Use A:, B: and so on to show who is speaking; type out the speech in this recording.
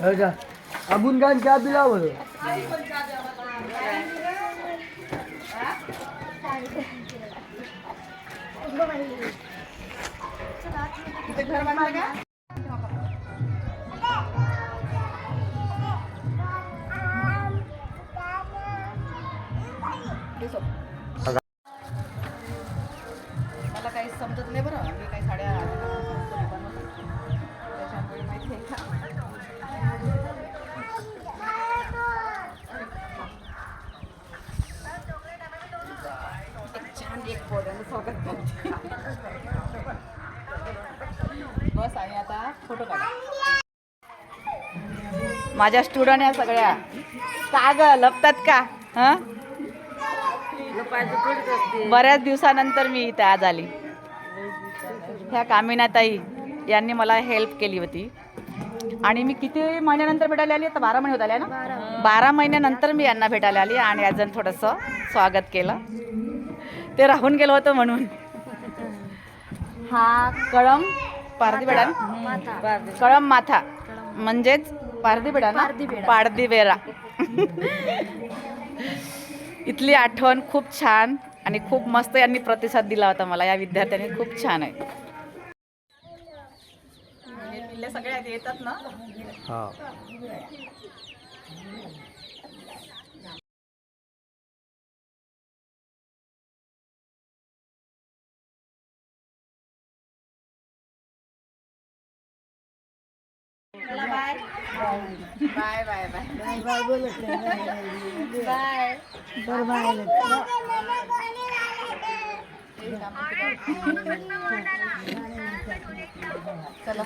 A: अच्छा अबुन खान क्या पिला बोलो
B: घर बांधलं का? मला काही समजत नाही बरं मी काही साड्या त्याच्यामुळे माहिती आहे का एक छान एक पोरानं स्वागत करते बस आणि आता फोटो काढा माझ्या स्टुडंट या सगळ्या का ग लपतात का हं बऱ्याच दिवसानंतर मी इथे आज आली ह्या कामिनाताई यांनी मला हेल्प केली होती आणि मी किती महिन्यानंतर भेटायला आली आता 12 महिने होत आले ना 12 महिन्यानंतर मी यांना भेटायला आली आणि अजून थोडंसं स्वागत केलं ते राहून गेलं होतं म्हणून हा कळम पारदीबेडा कळम माथा म्हणजेच पारदीबेडा ना पारदीबेरा इथली आठवण खूप छान आणि खूप मस्त यांनी प्रतिसाद दिला होता मला या विद्यार्थ्यांनी खूप छान आहे हे पिल्ले सगळे येतात ना
A: हाँ
B: bye bye bye bye bye बोलो बाय बाय चला